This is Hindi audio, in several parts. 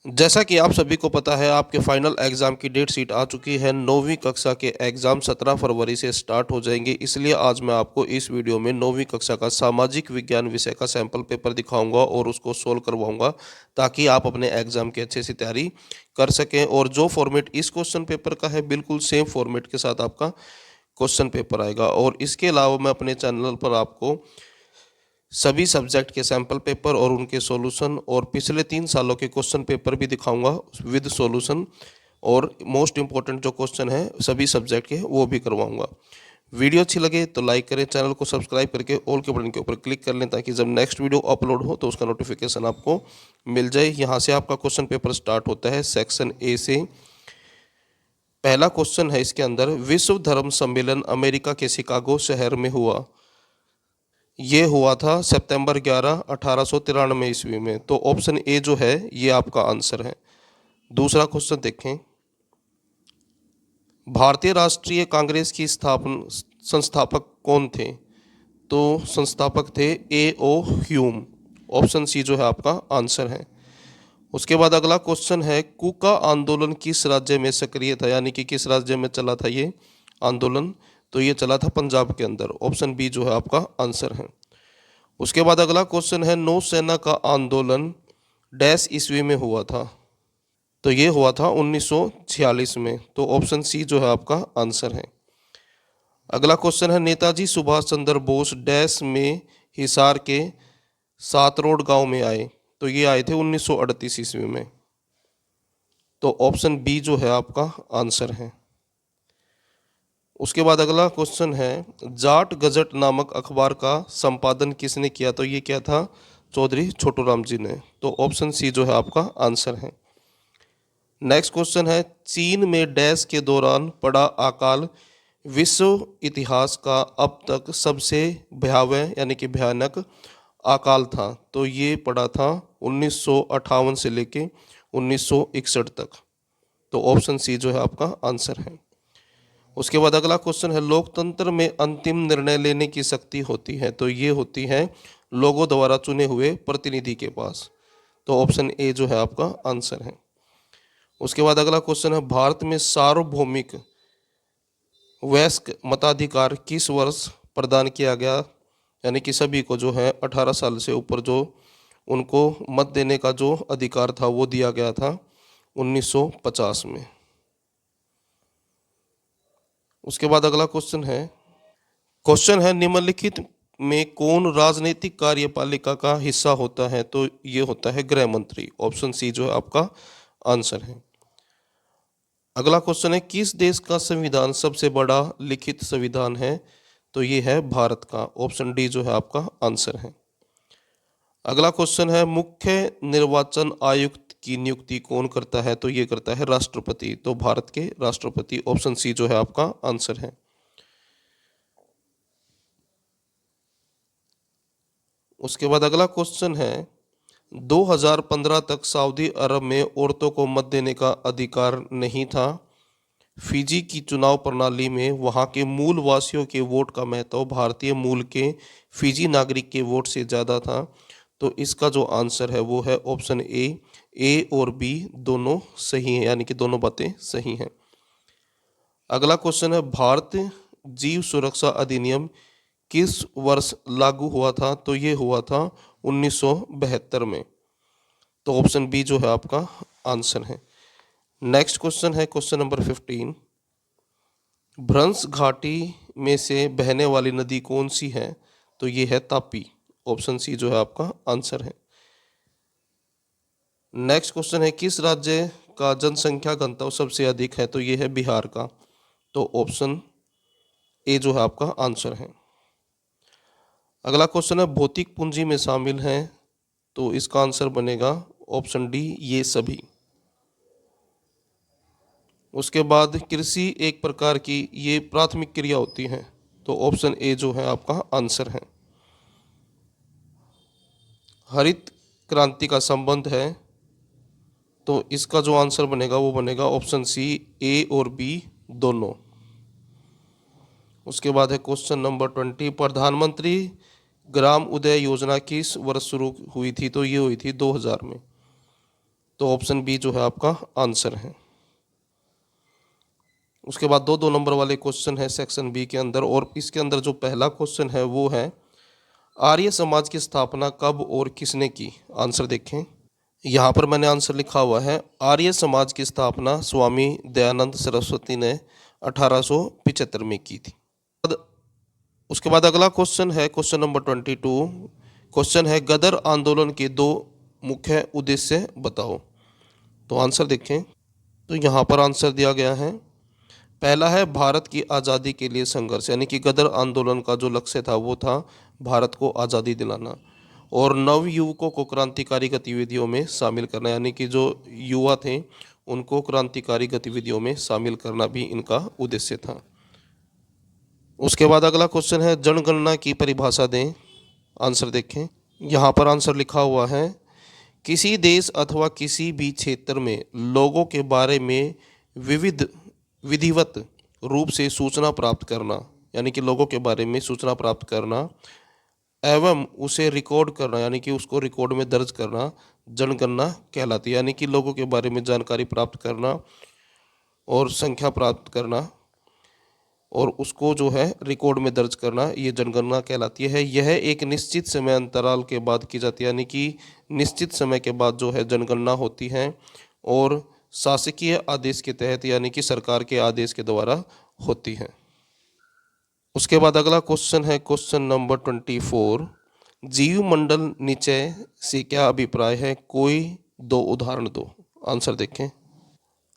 जैसा कि आप सभी को पता है, आपके फाइनल एग्ज़ाम की डेट शीट आ चुकी है। 9वीं कक्षा के एग्ज़ाम 17 फरवरी से स्टार्ट हो जाएंगे। इसलिए आज मैं आपको इस वीडियो में 9वीं कक्षा का सामाजिक विज्ञान विषय का सैंपल पेपर दिखाऊंगा और उसको सोल्व करवाऊंगा, ताकि आप अपने एग्ज़ाम की अच्छे से तैयारी कर सकें। और जो फॉर्मेट इस क्वेश्चन पेपर का है, बिल्कुल सेम फॉर्मेट के साथ आपका क्वेश्चन पेपर आएगा। और इसके अलावा मैं अपने चैनल पर आपको सभी सब्जेक्ट के सैम्पल पेपर और उनके सॉल्यूशन और पिछले 3 सालों के क्वेश्चन पेपर भी दिखाऊंगा विद सॉल्यूशन। और मोस्ट इंपॉर्टेंट जो क्वेश्चन है सभी सब्जेक्ट के, वो भी करवाऊंगा। वीडियो अच्छी लगे तो लाइक करें, चैनल को सब्सक्राइब करके ऑल के बटन के ऊपर क्लिक कर लें, ताकि जब नेक्स्ट वीडियो अपलोड हो तो उसका नोटिफिकेशन आपको मिल जाए। यहाँ से आपका क्वेश्चन पेपर स्टार्ट होता है सेक्शन ए से। पहला क्वेश्चन है इसके अंदर, विश्व धर्म सम्मेलन अमेरिका के शिकागो शहर में हुआ। ये हुआ था सितंबर 11 1893 ईस्वी में। तो ऑप्शन ए जो है ये आपका आंसर है। दूसरा क्वेश्चन देखें, भारतीय राष्ट्रीय कांग्रेस की स्थापना संस्थापक कौन थे? तो संस्थापक थे ए ओ ह्यूम। ऑप्शन सी जो है आपका आंसर है। उसके बाद अगला क्वेश्चन है, कूका आंदोलन किस राज्य में सक्रिय था, यानी कि किस राज्य में चला था ये आंदोलन? तो ये चला था पंजाब के अंदर। ऑप्शन बी जो है आपका आंसर है। उसके बाद अगला क्वेश्चन है, नौसेना का आंदोलन डैश ईस्वी में हुआ था? तो ये हुआ था 1946 में। तो ऑप्शन सी जो है आपका आंसर है। अगला क्वेश्चन है, नेताजी सुभाष चंद्र बोस डैश में हिसार के सातरोड गांव में आए? तो ये आए थे 1938 ईस्वी में। तो ऑप्शन बी जो है आपका आंसर है। उसके बाद अगला क्वेश्चन है, जाट गजट नामक अखबार का संपादन किसने किया? तो ये क्या था? चौधरी छोटूराम जी ने। तो ऑप्शन सी जो है आपका आंसर है। नेक्स्ट क्वेश्चन है, चीन में डैश के दौरान पड़ा अकाल विश्व इतिहास का अब तक सबसे भयावह यानी कि भयानक अकाल था? तो ये पड़ा था 1958 से लेके 1961 तक। तो ऑप्शन सी जो है आपका आंसर है। उसके बाद अगला क्वेश्चन है, लोकतंत्र में अंतिम निर्णय लेने की शक्ति होती है? तो ये होती है लोगों द्वारा चुने हुए प्रतिनिधि के पास। तो ऑप्शन ए जो है आपका आंसर है। उसके बाद अगला क्वेश्चन है, भारत में सार्वभौमिक वयस्क मताधिकार किस वर्ष प्रदान किया गया? यानी कि सभी को जो है 18 साल से ऊपर जो उनको मत देने का जो अधिकार था वो दिया गया था 1950 में। उसके बाद अगला क्वेश्चन है, निम्नलिखित में कौन राजनीतिक कार्यपालिका का हिस्सा होता है? तो ये होता है गृह मंत्री। ऑप्शन सी जो है आपका आंसर है। अगला क्वेश्चन है, किस देश का संविधान सबसे बड़ा लिखित संविधान है? तो ये है भारत का। ऑप्शन डी जो है आपका आंसर है। अगला क्वेश्चन है, मुख्य निर्वाचन आयुक्त की नियुक्ति कौन करता है? तो ये करता है राष्ट्रपति। तो भारत के राष्ट्रपति। ऑप्शन सी जो है आपका आंसर है। उसके बाद अगला क्वेश्चन है, 2015 तक सऊदी अरब में औरतों को मत देने का अधिकार नहीं था। फिजी की चुनाव प्रणाली में वहां के मूल वासियों के वोट का महत्व भारतीय मूल के फिजी नागरिक के वोट से ज़्यादा था। तो इसका जो आंसर है वो है ऑप्शन ए और बी दोनों सही हैं, यानी कि दोनों बातें सही हैं। अगला क्वेश्चन है, भारत जीव सुरक्षा अधिनियम किस वर्ष लागू हुआ था? तो ये हुआ था 1972 में। तो ऑप्शन बी जो है आपका आंसर है। नेक्स्ट क्वेश्चन है क्वेश्चन नंबर 15, भ्रंश घाटी में से बहने वाली नदी कौन सी है? तो ये है तापी। ऑप्शन सी जो है आपका आंसर है। नेक्स्ट क्वेश्चन है, किस राज्य का जनसंख्या घनत्व सबसे अधिक है? तो ये है बिहार का। तो ऑप्शन ए जो है आपका आंसर है। अगला क्वेश्चन है, भौतिक पूंजी में शामिल है? तो इसका आंसर बनेगा ऑप्शन डी, ये सभी। उसके बाद कृषि एक प्रकार की ये प्राथमिक क्रिया होती है? तो ऑप्शन ए जो है आपका आंसर है। हरित क्रांति का संबंध है? तो इसका जो आंसर बनेगा वो बनेगा ऑप्शन सी, ए और बी दोनों। उसके बाद है क्वेश्चन नंबर 20, प्रधानमंत्री ग्राम उदय योजना किस वर्ष शुरू हुई थी? तो ये हुई थी 2000 में। तो ऑप्शन बी जो है आपका आंसर है। उसके बाद दो दो नंबर वाले क्वेश्चन है सेक्शन बी के अंदर, और इसके अंदर जो पहला क्वेश्चन है वो है आर्य समाज की स्थापना कब और किसने की। आंसर देखें, यहाँ पर मैंने आंसर लिखा हुआ है आर्य समाज की स्थापना स्वामी दयानंद सरस्वती ने 1875 में की थी। उसके बाद अगला क्वेश्चन है क्वेश्चन नंबर 22। क्वेश्चन है गदर आंदोलन के दो मुख्य उद्देश्य बताओ। तो आंसर देखें, तो यहाँ पर आंसर दिया गया है, पहला है भारत की आज़ादी के लिए संघर्ष, यानी कि गदर आंदोलन का जो लक्ष्य था वो था भारत को आज़ादी दिलाना, और नव युवकों को क्रांतिकारी गतिविधियों में शामिल करना, यानी कि जो युवा थे उनको क्रांतिकारी गतिविधियों में शामिल करना भी इनका उद्देश्य था। उसके बाद अगला क्वेश्चन है जनगणना की परिभाषा दें। आंसर देखें, यहाँ पर आंसर लिखा हुआ है किसी देश अथवा किसी भी क्षेत्र में लोगों के बारे में विधिवत रूप से सूचना प्राप्त करना, यानी कि लोगों के बारे में सूचना प्राप्त करना एवं उसे रिकॉर्ड करना, यानी कि उसको रिकॉर्ड में दर्ज करना जनगणना कहलाती है। यानी कि लोगों के बारे में जानकारी प्राप्त करना और संख्या प्राप्त करना और उसको जो है रिकॉर्ड में दर्ज करना, ये जनगणना कहलाती है। यह एक निश्चित समय अंतराल के बाद की जाती है, यानी कि निश्चित समय के बाद जो है जनगणना होती है और शासकीय आदेश के तहत, यानी कि सरकार के आदेश के द्वारा होती है। उसके बाद अगला क्वेश्चन है क्वेश्चन नंबर 24। जीव मंडल निचय से क्या अभिप्राय है, कोई दो उदाहरण दो। आंसर देखें,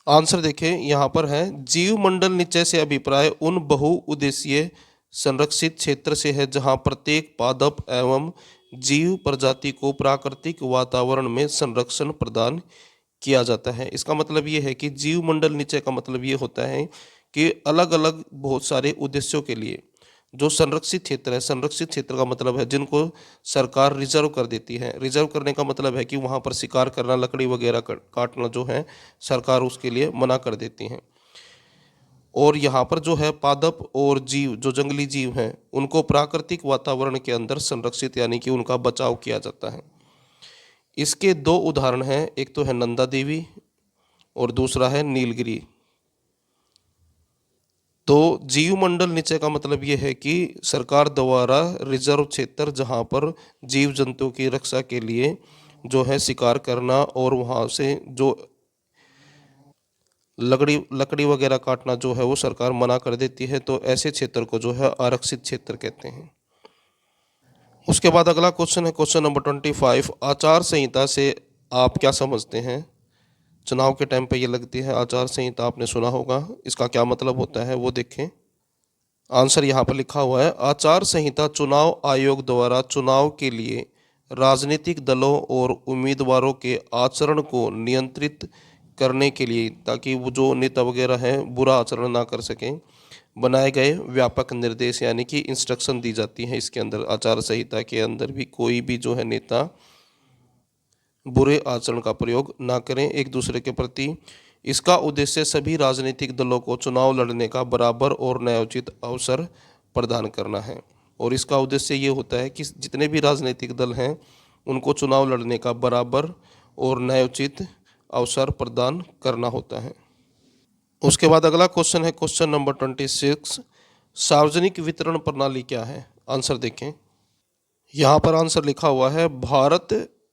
आंसर देखें यहाँ पर है जीव मंडल निचय से अभिप्राय उन बहुउद्देशीय संरक्षित क्षेत्र से है जहाँ प्रत्येक पादप एवं जीव प्रजाति को प्राकृतिक वातावरण में संरक्षण प्रदान किया जाता है। इसका मतलब ये है कि जीव मंडल निचय का मतलब ये होता है कि अलग अलग बहुत सारे उद्देश्यों के लिए जो संरक्षित क्षेत्र है, संरक्षित क्षेत्र का मतलब है जिनको सरकार रिजर्व कर देती है। रिजर्व करने का मतलब है कि वहाँ पर शिकार करना, लकड़ी वगैरह काटना जो है सरकार उसके लिए मना कर देती है। और यहाँ पर जो है पादप और जीव, जो जंगली जीव हैं, उनको प्राकृतिक वातावरण के अंदर संरक्षित, यानी कि उनका बचाव किया जाता है। इसके दो उदाहरण हैं, एक तो है नंदा देवी और दूसरा है नीलगिरी। तो जीव मंडल निचय का मतलब ये है कि सरकार द्वारा रिजर्व क्षेत्र जहाँ पर जीव जंतु की रक्षा के लिए जो है शिकार करना और वहाँ से जो लकड़ी वगैरह काटना जो है वो सरकार मना कर देती है, तो ऐसे क्षेत्र को जो है आरक्षित क्षेत्र कहते हैं। उसके बाद अगला क्वेश्चन है क्वेश्चन नंबर 25। आचार संहिता से आप क्या समझते हैं। चुनाव के टाइम पे ये लगती है आचार संहिता, आपने सुना होगा, इसका क्या मतलब होता है वो देखें। आंसर यहाँ पर लिखा हुआ है आचार संहिता चुनाव आयोग द्वारा चुनाव के लिए राजनीतिक दलों और उम्मीदवारों के आचरण को नियंत्रित करने के लिए, ताकि वो जो नेता वगैरह हैं बुरा आचरण ना कर सकें, बनाए गए व्यापक निर्देश, यानी कि इंस्ट्रक्शन दी जाती हैं इसके अंदर। आचार संहिता के अंदर भी कोई भी जो है नेता बुरे आचरण का प्रयोग ना करें एक दूसरे के प्रति। इसका उद्देश्य सभी राजनीतिक दलों को चुनाव लड़ने का बराबर और न्यायोचित अवसर प्रदान करना है। और इसका उद्देश्य ये होता है कि जितने भी राजनीतिक दल हैं उनको चुनाव लड़ने का बराबर और न्यायोचित अवसर प्रदान करना होता है। उसके बाद अगला क्वेश्चन है क्वेश्चन नंबर 26। सार्वजनिक वितरण प्रणाली क्या है। आंसर देखें, यहाँ पर आंसर लिखा हुआ है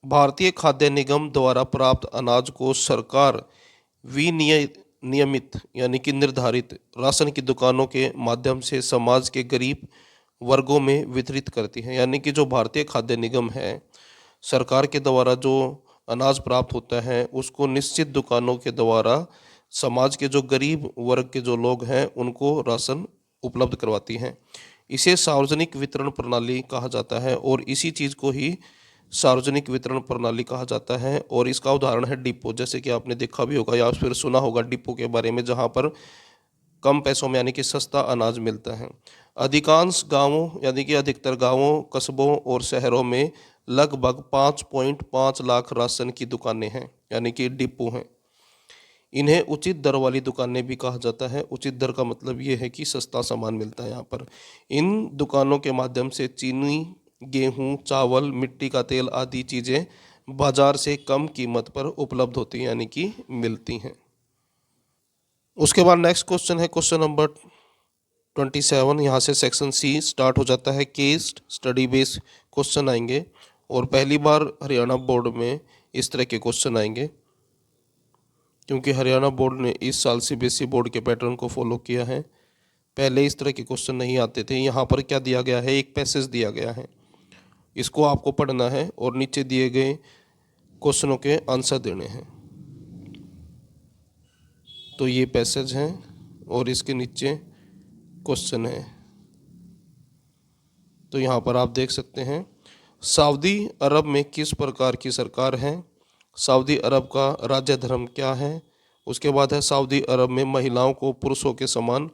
भारतीय खाद्य निगम द्वारा प्राप्त अनाज को सरकार विनियमित यानी कि निर्धारित राशन की दुकानों के माध्यम से समाज के गरीब वर्गों में वितरित करती है। यानी कि जो भारतीय खाद्य निगम है, सरकार के द्वारा जो अनाज प्राप्त होता है उसको निश्चित दुकानों के द्वारा समाज के जो गरीब वर्ग के जो लोग हैं उनको राशन उपलब्ध करवाती हैं। इसे सार्वजनिक वितरण प्रणाली कहा जाता है और इसी चीज़ को ही सार्वजनिक वितरण प्रणाली कहा जाता है। और इसका उदाहरण है डिपो, जैसे कि आपने देखा भी होगा या फिर सुना होगा डिपो के बारे में, जहाँ पर कम पैसों में यानी कि सस्ता अनाज मिलता है। अधिकांश गांवों यानी कि अधिकतर गांवों, कस्बों और शहरों में लगभग 5.5 लाख राशन की दुकानें हैं, यानी कि डिपो हैं। इन्हें उचित दर वाली दुकानें भी कहा जाता है। उचित दर का मतलब ये है कि सस्ता सामान मिलता है यहाँ पर। इन दुकानों के माध्यम से चीनी, गेहूं, चावल, मिट्टी का तेल आदि चीज़ें बाजार से कम कीमत पर उपलब्ध होती हैं यानी कि मिलती हैं। उसके बाद नेक्स्ट क्वेश्चन है क्वेश्चन नंबर 27। यहाँ से सेक्शन सी स्टार्ट हो जाता है। केस स्टडी बेस्ड क्वेश्चन आएंगे और पहली बार हरियाणा बोर्ड में इस तरह के क्वेश्चन आएंगे, क्योंकि हरियाणा बोर्ड ने इस साल सीबीएसई बोर्ड के पैटर्न को फॉलो किया है। पहले इस तरह के क्वेश्चन नहीं आते थे। यहाँ पर क्या दिया गया है, एक पैसेज दिया गया है, इसको आपको पढ़ना है और नीचे दिए गए क्वेश्चनों के आंसर देने हैं। तो ये पैसेज हैं और इसके नीचे क्वेश्चन है। तो यहाँ पर आप देख सकते हैं, सऊदी अरब में किस प्रकार की सरकार है, सऊदी अरब का राज्य धर्म क्या है, उसके बाद है सऊदी अरब में महिलाओं को पुरुषों के समान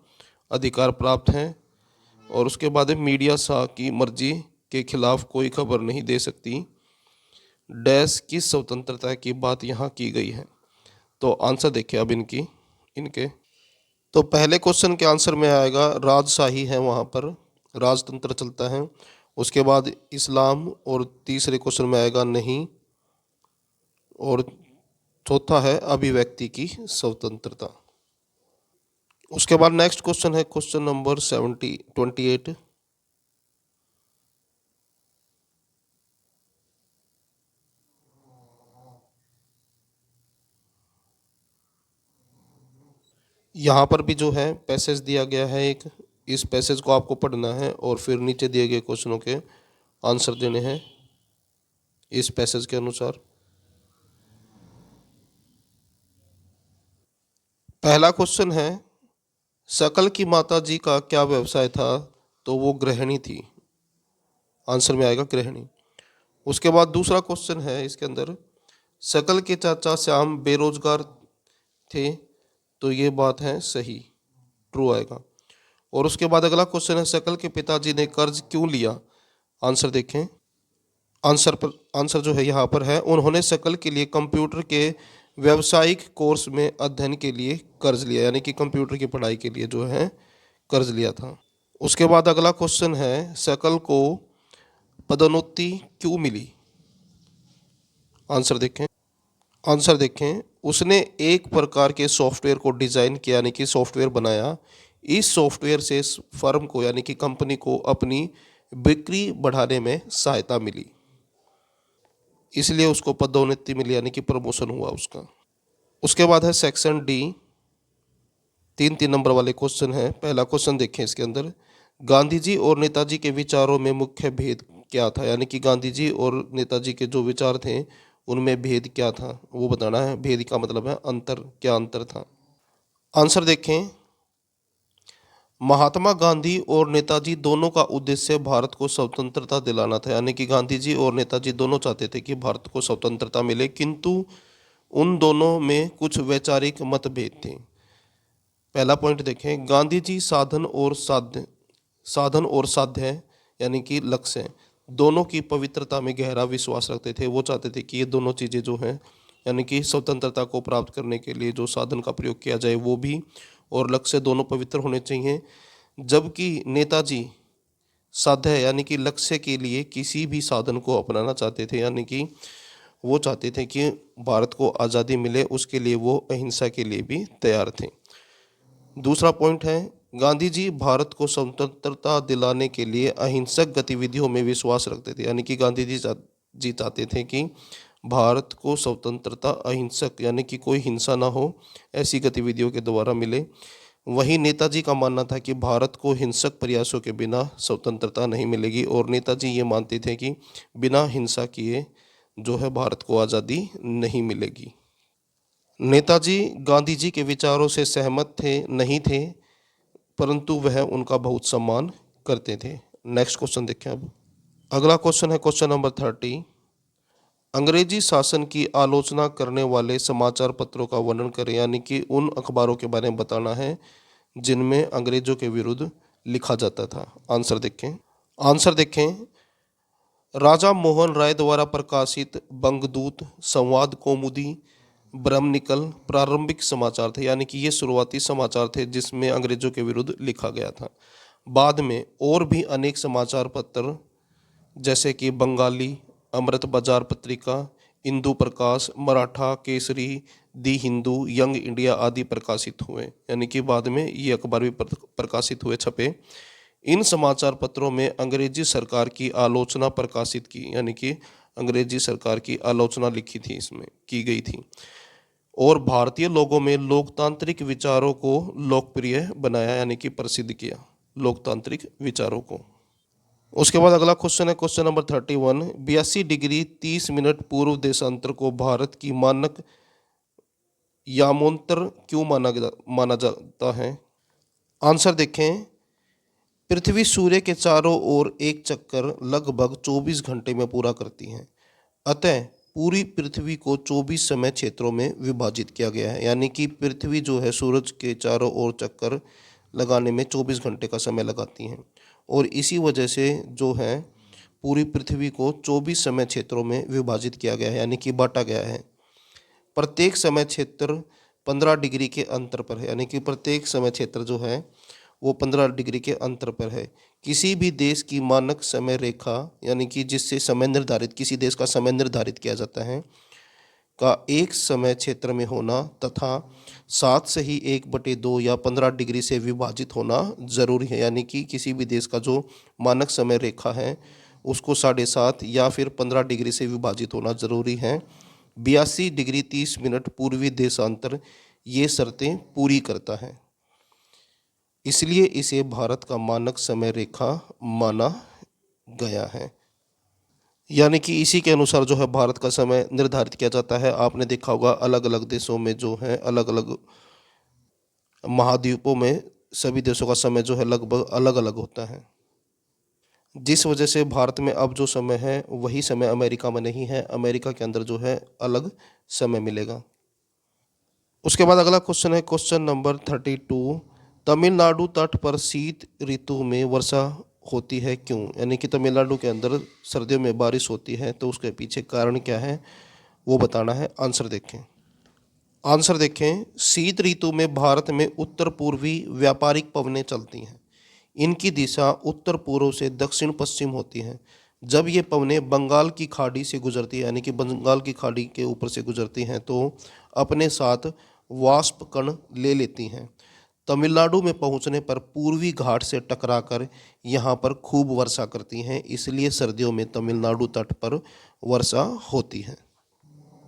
अधिकार प्राप्त हैं, और उसके बाद है मीडिया शाह की मर्जी के खिलाफ कोई खबर नहीं दे सकती, डैश की स्वतंत्रता की बात यहाँ की गई है। तो आंसर देखिए अब इनके तो पहले क्वेश्चन के आंसर में आएगा राजशाही है, वहाँ पर राजतंत्र चलता है। उसके बाद इस्लाम, और तीसरे क्वेश्चन में आएगा नहीं, और चौथा है अभिव्यक्ति की स्वतंत्रता। उसके बाद नेक्स्ट क्वेश्चन है क्वेश्चन नंबर 28। यहाँ पर भी जो है पैसेज दिया गया है एक, इस पैसेज को आपको पढ़ना है और फिर नीचे दिए गए क्वेश्चनों के आंसर देने हैं इस पैसेज के अनुसार। पहला क्वेश्चन है, शकल की माता जी का क्या व्यवसाय था, तो वो गृहिणी थी, आंसर में आएगा गृहिणी। उसके बाद दूसरा क्वेश्चन है इसके अंदर, शकल के चाचा श्याम बेरोजगार थे, तो ये बात है सही, ट्रू आएगा। और उसके बाद अगला क्वेश्चन है, शकल के पिताजी ने कर्ज क्यों लिया, आंसर देखें। आंसर जो है यहाँ पर है, उन्होंने शकल के लिए कंप्यूटर के व्यावसायिक कोर्स में अध्ययन के लिए कर्ज लिया, यानी कि कंप्यूटर की पढ़ाई के लिए जो है कर्ज लिया था। उसके बाद अगला क्वेश्चन है, शकल को पदोन्नति क्यों मिली, आंसर देखें। उसने एक प्रकार के सॉफ्टवेयर को डिज़ाइन किया, यानी कि सॉफ्टवेयर बनाया। इस सॉफ्टवेयर से फर्म को यानी कि कंपनी को अपनी बिक्री बढ़ाने में सहायता मिली, इसलिए उसको पदोन्नति मिली, यानी कि प्रमोशन हुआ उसका। उसके बाद है सेक्शन डी, 3 नंबर वाले क्वेश्चन है। पहला क्वेश्चन देखें इसके अंदर, गांधी जी और नेताजी के विचारों में मुख्य भेद क्या था, यानी कि गांधी जी और नेताजी के जो विचार थे उनमें भेद क्या था वो बताना है। भेद का मतलब है अंतर, क्या अंतर था। आंसर देखें, महात्मा गांधी और नेताजी दोनों का उद्देश्य भारत को स्वतंत्रता दिलाना था, यानी कि गांधी जी और नेताजी दोनों चाहते थे कि भारत को स्वतंत्रता मिले, किंतु उन दोनों में कुछ वैचारिक मतभेद थे। पहला पॉइंट देखें, गांधी जी साधन और साध्य यानी कि लक्ष्य दोनों की पवित्रता में गहरा विश्वास रखते थे। वो चाहते थे कि ये दोनों चीज़ें जो हैं, यानी कि स्वतंत्रता को प्राप्त करने के लिए जो साधन का प्रयोग किया जाए वो भी, और लक्ष्य दोनों पवित्र होने चाहिए। जबकि नेताजी साध्य यानी कि लक्ष्य के लिए किसी भी साधन को अपनाना चाहते थे, यानी कि वो चाहते थे कि भारत को आज़ादी मिले, उसके लिए वो अहिंसा के लिए भी तैयार थे। दूसरा पॉइंट है, गांधी जी भारत को स्वतंत्रता दिलाने के लिए अहिंसक गतिविधियों में विश्वास रखते थे, यानी कि गांधी जी चाहते थे कि भारत को स्वतंत्रता अहिंसक यानी कि कोई हिंसा ना हो, ऐसी गतिविधियों के द्वारा मिले। वहीं नेताजी का मानना था कि भारत को हिंसक प्रयासों के बिना स्वतंत्रता नहीं मिलेगी, और नेताजी ये मानते थे कि बिना हिंसा किए जो है भारत को आज़ादी नहीं मिलेगी। नेताजी गांधी जी के विचारों से सहमत नहीं थे, परंतु वह उनका बहुत सम्मान करते थे। नेक्स्ट क्वेश्चन देखें अब। अगला क्वेश्चन है क्वेश्चन नंबर 30। अंग्रेजी शासन की आलोचना करने वाले समाचार पत्रों का वर्णन करें, यानी कि उन अखबारों के बारे में बताना है जिनमें अंग्रेजों के विरुद्ध लिखा जाता था। आंसर देखें, राजा मोहन राय द्वारा प्रकाशित बंगदूत, संवाद कौमुदी, ब्रह्मनिकल प्रारंभिक समाचार थे, यानी कि ये शुरुआती समाचार थे जिसमें अंग्रेजों के विरुद्ध लिखा गया था। बाद में और भी अनेक समाचार पत्र जैसे कि बंगाली, अमृत बाजार पत्रिका, इंदु प्रकाश, मराठा केसरी, दी हिंदू, यंग इंडिया आदि प्रकाशित हुए। यानी कि बाद में ये अखबार भी प्रकाशित हुए, छपे। इन समाचार पत्रों में अंग्रेजी सरकार की आलोचना प्रकाशित की, यानी कि अंग्रेजी सरकार की आलोचना लिखी थी, इसमें की गई थी। और भारतीय लोगों में लोकतांत्रिक विचारों को लोकप्रिय बनाया, यानी कि प्रसिद्ध किया लोकतांत्रिक विचारों को। उसके बाद अगला क्वेश्चन है क्वेश्चन नंबर 31। 82 डिग्री 30 मिनट पूर्व देशांतर को भारत की मानक यामोंतर क्यों माना जाता है? आंसर देखें। पृथ्वी सूर्य के चारों ओर एक चक्कर लगभग 24 घंटे में पूरा करती है। अतः पूरी पृथ्वी को 24 समय क्षेत्रों में विभाजित किया गया है। यानी कि पृथ्वी जो है सूरज के चारों ओर चक्कर लगाने में 24 घंटे का समय लगाती हैं। और इसी वजह से जो है पूरी पृथ्वी को 24 समय क्षेत्रों में विभाजित किया गया है, यानी कि बांटा गया है। प्रत्येक समय क्षेत्र 15 डिग्री के अंतर पर है, यानी कि प्रत्येक समय क्षेत्र जो है वो 15 डिग्री के अंतर पर है। किसी भी देश की मानक समय रेखा, यानी कि जिससे समय निर्धारित, किसी देश का समय निर्धारित किया जाता है, का एक समय क्षेत्र में होना तथा 7 से ही 1/2 या 15 डिग्री से विभाजित होना जरूरी है। यानी कि किसी भी देश का जो मानक समय रेखा है उसको 7.5 या फिर 15 डिग्री से विभाजित होना जरूरी है। 82 डिग्री 30 मिनट पूर्वी देशांतर ये शर्तें पूरी करता है, इसलिए इसे भारत का मानक समय रेखा माना गया है। यानी कि इसी के अनुसार जो है भारत का समय निर्धारित किया जाता है। आपने देखा होगा अलग अलग देशों में जो है, अलग अलग महाद्वीपों में सभी देशों का समय जो है लगभग अलग अलग होता है, जिस वजह से भारत में अब जो समय है वही समय अमेरिका में नहीं है। अमेरिका के अंदर जो है अलग समय मिलेगा। उसके बाद अगला क्वेश्चन है क्वेश्चन नंबर 32। तमिलनाडु तट पर शीत ऋतु में वर्षा होती है क्यों? यानी कि तमिलनाडु के अंदर सर्दियों में बारिश होती है, तो उसके पीछे कारण क्या है वो बताना है। आंसर देखें। शीत ऋतु में भारत में उत्तर पूर्वी व्यापारिक पवनें चलती हैं। इनकी दिशा उत्तर पूर्व से दक्षिण पश्चिम होती है। जब ये पवनें बंगाल की खाड़ी से गुजरती है, यानी कि बंगाल की खाड़ी के ऊपर से गुजरती हैं, तो अपने साथ वाष्प कण ले लेती हैं। तमिलनाडु में पहुंचने पर पूर्वी घाट से टकराकर यहाँ पर खूब वर्षा करती हैं, इसलिए सर्दियों में तमिलनाडु तट पर वर्षा होती है।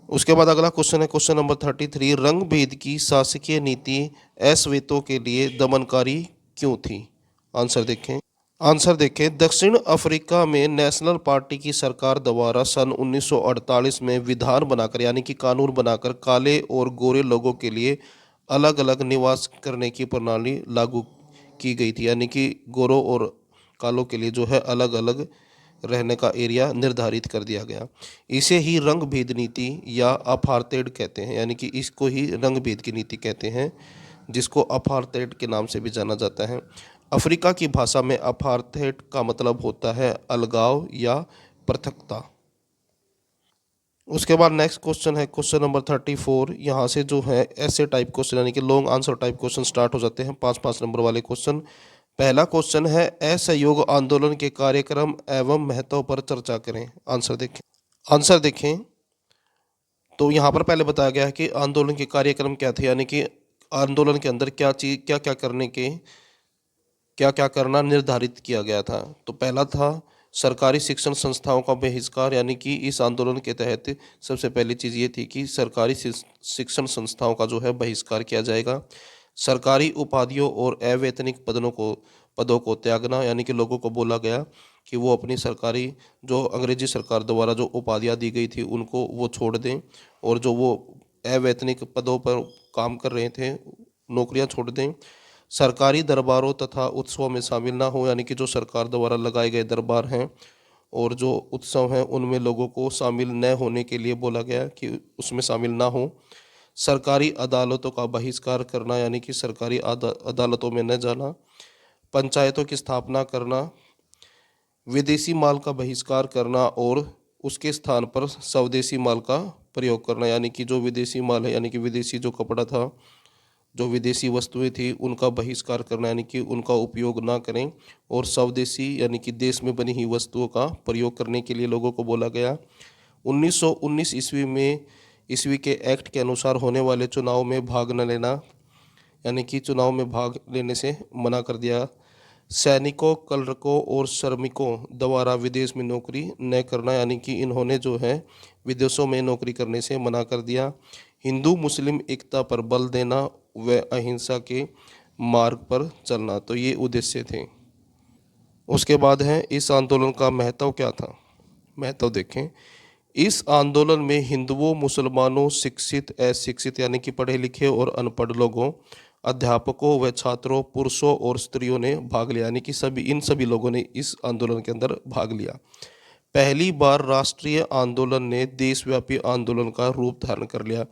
उसके बाद अगला क्वेश्चन है क्वेश्चन नंबर 33। रंग भेद की शासकीय नीति अश्वेतों के लिए दमनकारी क्यों थी? आंसर देखें। दक्षिण अफ्रीका में नेशनल पार्टी की सरकार द्वारा सन 1948 में विधान बनाकर, यानी कि कानून बनाकर काले और गोरे लोगों के लिए अलग अलग निवास करने की प्रणाली लागू की गई थी। यानी कि गोरों और कालों के लिए जो है अलग अलग रहने का एरिया निर्धारित कर दिया गया। इसे ही रंग भेद नीति या अपार्थाइड कहते हैं, यानी कि इसको ही रंग भेद की नीति कहते हैं, जिसको अपार्थाइड के नाम से भी जाना जाता है। अफ्रीका की भाषा में अपार्थाइड का मतलब होता है अलगाव या पृथकता। उसके बाद नेक्स्ट क्वेश्चन है क्वेश्चन नंबर 34। यहाँ से जो है ऐसे टाइप क्वेश्चन, यानी कि long answer type question start हो जाते हैं, 5-5 नंबर वाले क्वेश्चन। पहला क्वेश्चन है असहयोग आंदोलन के कार्यक्रम एवं महत्व पर चर्चा करें। आंसर देखें। तो यहाँ पर पहले बताया गया है कि आंदोलन के कार्यक्रम क्या थे, यानी कि आंदोलन के अंदर क्या क्या करना निर्धारित किया गया था। तो पहला था सरकारी शिक्षण संस्थाओं का बहिष्कार, यानी कि इस आंदोलन के तहत सबसे पहली चीज़ ये थी कि सरकारी शिक्षण संस्थाओं का जो है बहिष्कार किया जाएगा। सरकारी उपाधियों और अवैतनिक पदों को त्यागना, यानी कि लोगों को बोला गया कि वो अपनी सरकारी जो अंग्रेजी सरकार द्वारा जो उपाधियाँ दी गई थी उनको वो छोड़ दें, और जो वो अवैतनिक पदों पर काम कर रहे थे नौकरियां छोड़ दें। सरकारी दरबारों तथा उत्सवों में शामिल ना हो, यानी कि जो सरकार द्वारा लगाए गए दरबार हैं और जो उत्सव हैं उनमें लोगों को शामिल न होने के लिए बोला गया कि उसमें शामिल ना हो। सरकारी अदालतों का बहिष्कार करना, यानी कि सरकारी अदालतों में न जाना। पंचायतों की स्थापना करना। विदेशी माल का बहिष्कार करना और उसके स्थान पर स्वदेशी माल का प्रयोग करना, यानी कि जो विदेशी माल है, यानी कि विदेशी जो कपड़ा था, जो विदेशी वस्तुएं थी उनका बहिष्कार करना, यानी कि उनका उपयोग ना करें, और स्वदेशी यानी कि देश में बनी हुई वस्तुओं का प्रयोग करने के लिए लोगों को बोला गया। 1919 ईस्वी के एक्ट के अनुसार होने वाले चुनाव में भाग न लेना, यानी कि चुनाव में भाग लेने से मना कर दिया। सैनिकों, क्लर्कों और श्रमिकों द्वारा विदेश में नौकरी न करना, यानी कि इन्होंने जो है विदेशों में नौकरी करने से मना कर दिया। हिंदू मुस्लिम एकता पर बल देना व अहिंसा के मार्ग पर चलना, तो ये उद्देश्य थे। उसके बाद है इस आंदोलन का महत्व क्या था। महत्व देखें, इस आंदोलन में हिंदुओं, मुसलमानों, शिक्षित, अशिक्षित यानी कि पढ़े लिखे और अनपढ़ लोगों, अध्यापकों व छात्रों, पुरुषों और स्त्रियों ने भाग लिया, यानी कि सभी लोगों ने इस आंदोलन के अंदर भाग लिया। पहली बार राष्ट्रीय आंदोलन ने देशव्यापी आंदोलन का रूप धारण कर लिया,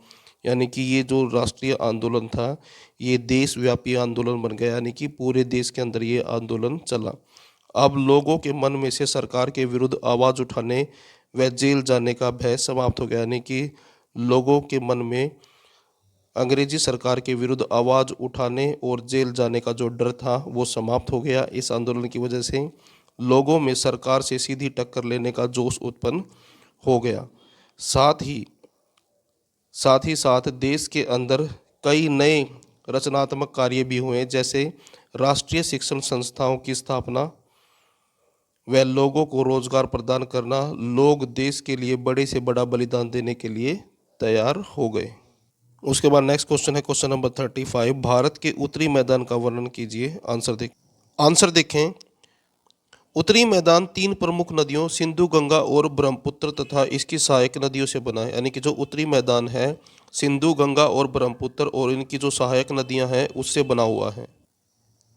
यानी कि ये जो राष्ट्रीय आंदोलन था ये देशव्यापी आंदोलन बन गया, यानी कि पूरे देश के अंदर ये आंदोलन चला। अब लोगों के मन में से सरकार के विरुद्ध आवाज़ उठाने व जेल जाने का भय समाप्त हो गया, यानी कि लोगों के मन में अंग्रेजी सरकार के विरुद्ध आवाज़ उठाने और जेल जाने का जो डर था वो समाप्त हो गया। इस आंदोलन की वजह से लोगों में सरकार से सीधी टक्कर लेने का जोश उत्पन्न हो गया। साथ ही देश के अंदर कई नए रचनात्मक कार्य भी हुए, जैसे राष्ट्रीय शिक्षण संस्थाओं की स्थापना व लोगों को रोजगार प्रदान करना। लोग देश के लिए बड़े से बड़ा बलिदान देने के लिए तैयार हो गए। उसके बाद नेक्स्ट क्वेश्चन है क्वेश्चन नंबर 35, भारत के उत्तरी मैदान का वर्णन कीजिए। आंसर देखें, उत्तरी मैदान 3 प्रमुख नदियों सिंधु, गंगा और ब्रह्मपुत्र तथा इसकी सहायक नदियों से बना है, यानी कि जो उत्तरी मैदान है सिंधु, गंगा और ब्रह्मपुत्र और इनकी जो सहायक नदियां हैं उससे बना हुआ है।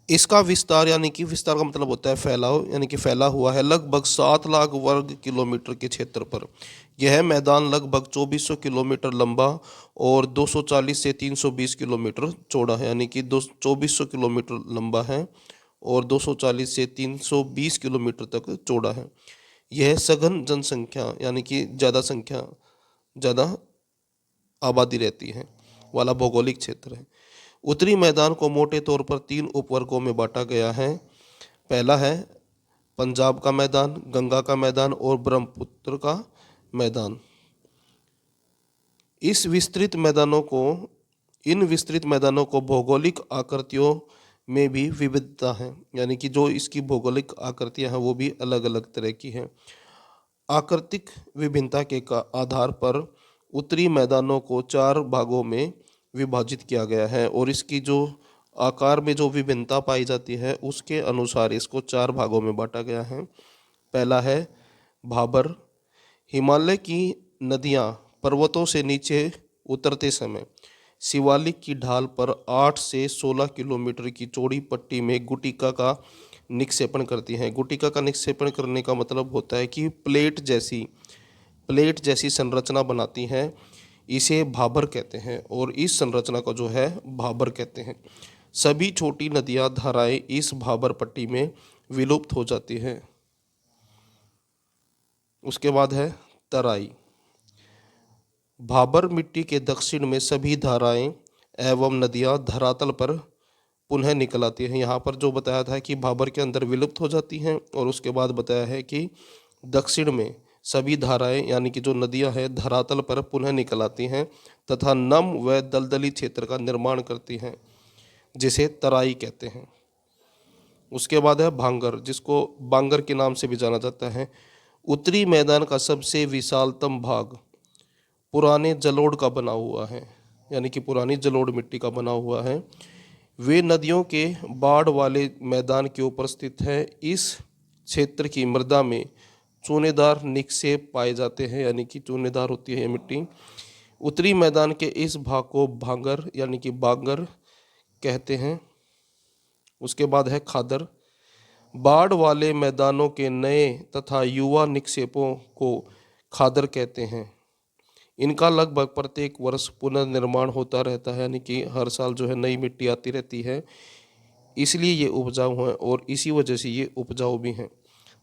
इसका विस्तार, यानी कि विस्तार का मतलब होता है फैलाव, यानी कि फैला हुआ है लगभग 7 लाख वर्ग किलोमीटर के क्षेत्र पर। यह मैदान लगभग 2400 किलोमीटर लंबा और 240 से 320 किलोमीटर चौड़ा है, यानी कि 2400 किलोमीटर लंबा है और 240 से 320 किलोमीटर तक चौड़ा है। यह सघन जनसंख्या, यानी कि ज़्यादा आबादी रहती है वाला भौगोलिक क्षेत्र है। उत्तरी मैदान को मोटे तौर पर 3 उपवर्गों में बांटा गया है। पहला है पंजाब का मैदान, गंगा का मैदान और ब्रह्मपुत्र का मैदान। इन विस्तृत मैदानों को भौगोलिक आकृतियों में भी विविधता है, यानी कि जो इसकी भौगोलिक आकृतियां हैं वो भी अलग अलग तरह की हैं। आकृतिक विभिन्नता के आधार पर उत्तरी मैदानों को 4 भागों में विभाजित किया गया है और इसकी जो आकार में जो विभिन्नता पाई जाती है उसके अनुसार इसको 4 भागों में बांटा गया है। पहला है भाबर। हिमालय की नदियाँ पर्वतों से नीचे उतरते समय शिवालिक की ढाल पर 8 से 16 किलोमीटर की चौड़ी पट्टी में गुटिका का निक्षेपण करती हैं। गुटिका का निक्षेपण करने का मतलब होता है कि प्लेट जैसी संरचना बनाती हैं, इसे भाबर कहते हैं और इस संरचना को जो है भाबर कहते हैं। सभी छोटी नदियां, धाराएं इस भाबर पट्टी में विलुप्त हो जाती हैं। उसके बाद है तराई। भाबर मिट्टी के दक्षिण में सभी धाराएं एवं नदियां धरातल पर पुनः निकल आती हैं। यहाँ पर जो बताया था कि भाबर के अंदर विलुप्त हो जाती हैं और उसके बाद बताया है कि दक्षिण में सभी धाराएं, यानी कि जो नदियां हैं धरातल पर पुनः निकल आती हैं तथा नम व दलदली क्षेत्र का निर्माण करती हैं, जिसे तराई कहते हैं। उसके बाद है भांगर, जिसको बांगर के नाम से भी जाना जाता है। उत्तरी मैदान का सबसे विशालतम भाग पुराने जलोढ़ का बना हुआ है, यानी कि पुरानी जलोढ़ मिट्टी का बना हुआ है। वे नदियों के बाढ़ वाले मैदान के ऊपर स्थित है। इस क्षेत्र की मृदा में चूनेदार निक्षेप पाए जाते हैं, यानी कि चूनेदार होती है ये मिट्टी। उत्तरी मैदान के इस भाग को भांगर यानी कि बांगर कहते हैं। उसके बाद है खादर। बाढ़ वाले मैदानों के नए तथा युवा निक्षेपों को खादर कहते हैं। इनका लगभग प्रत्येक वर्ष पुनर्निर्माण होता रहता है, यानी कि हर साल जो है नई मिट्टी आती रहती है, इसलिए ये उपजाऊ हैं और इसी वजह से ये उपजाऊ भी हैं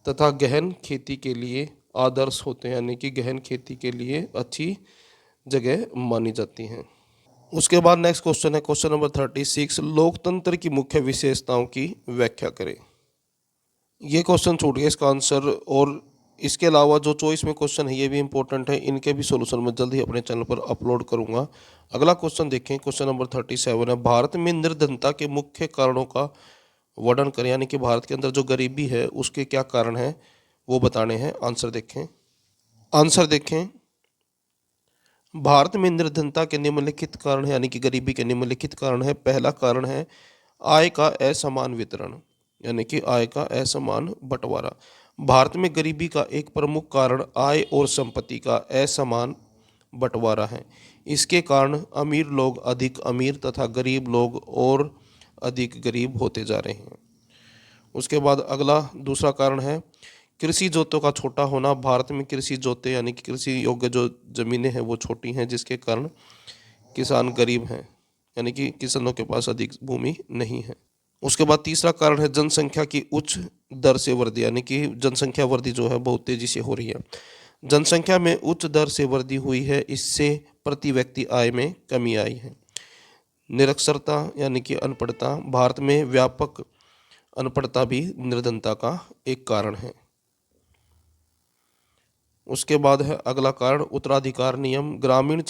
तथा गहन खेती के लिए आदर्श होते हैं, यानी कि गहन खेती के लिए अच्छी जगह मानी जाती हैं। उसके बाद नेक्स्ट क्वेश्चन है क्वेश्चन नंबर 36, लोकतंत्र की मुख्य विशेषताओं की व्याख्या करें। ये क्वेश्चन छूट गया, इसका आंसर और इसके अलावा जो चॉइस में क्वेश्चन है ये भी इंपॉर्टेंट है, इनके भी सॉल्यूशन मैं जल्द ही अपने चैनल पर अपलोड करूंगा। अगला क्वेश्चन देखें, क्वेश्चन नंबर 37 है, भारत में निर्धनता के मुख्य कारणों का वर्णन करें। यानी कि भारत के अंदर जो गरीबी है उसके क्या कारण हैं वो बताने हैं। आंसर देखें, भारत में निर्धनता के निम्नलिखित कारण है, यानी कि गरीबी के निम्नलिखित कारण है। पहला कारण है आय का असमान वितरण, यानी कि आय का असमान बंटवारा। भारत में गरीबी का एक प्रमुख कारण आय और संपत्ति का असमान बंटवारा है। इसके कारण अमीर लोग अधिक अमीर तथा गरीब लोग और अधिक गरीब होते जा रहे हैं। उसके बाद अगला दूसरा कारण है कृषि जोतों का छोटा होना। भारत में कृषि जोते यानी कि कृषि योग्य जो ज़मीनें हैं वो छोटी हैं, जिसके कारण किसान गरीब हैं, यानी कि किसानों के पास अधिक भूमि नहीं है। उसके बाद तीसरा कारण है जनसंख्या की उच्च दर से वृद्धि, यानी कि जनसंख्या वृद्धि जो है बहुत तेज़ी से हो रही है। जनसंख्या में उच्च दर से वृद्धि हुई है, इससे प्रति व्यक्ति आय में कमी आई है। निरक्षरता यानी कि अनपढ़ता, भारत में व्यापक अनपढ़ता भी निर्धनता का एक कारण है। उसके बाद है अगला कारण उत्तराधिकार नियम। ग्रामीण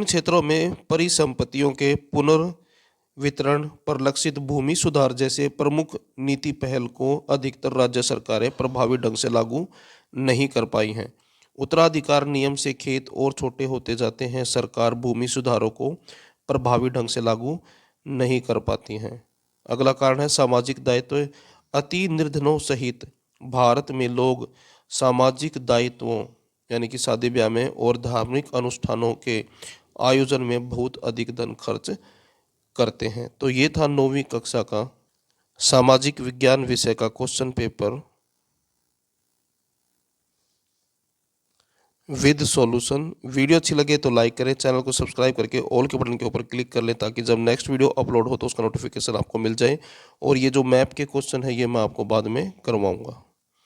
क्षेत्रों में परिसंपत्तियों के पुनर्वितरण पर लक्षित भूमि सुधार जैसे प्रमुख नीति पहल को अधिकतर राज्य सरकारें प्रभावी ढंग से लागू नहीं कर पाई हैं। उत्तराधिकार नियम से खेत और छोटे होते जाते हैं, सरकार भूमि सुधारों को प्रभावी ढंग से लागू नहीं कर पाती हैं। अगला कारण है सामाजिक दायित्व। अति निर्धनों सहित भारत में लोग सामाजिक दायित्वों यानी कि शादी ब्याह में और धार्मिक अनुष्ठानों के आयोजन में बहुत अधिक धन खर्च करते हैं। तो ये था 9वीं कक्षा का सामाजिक विज्ञान विषय का question paper with solution. Video अच्छी लगे तो लाइक करें, चैनल को सब्सक्राइब करके ऑल के बटन के ऊपर क्लिक कर लें ताकि जब नेक्स्ट वीडियो अपलोड हो तो उसका नोटिफिकेशन आपको मिल जाए। और ये जो मैप के क्वेश्चन है ये मैं आपको बाद में करवाऊंगा।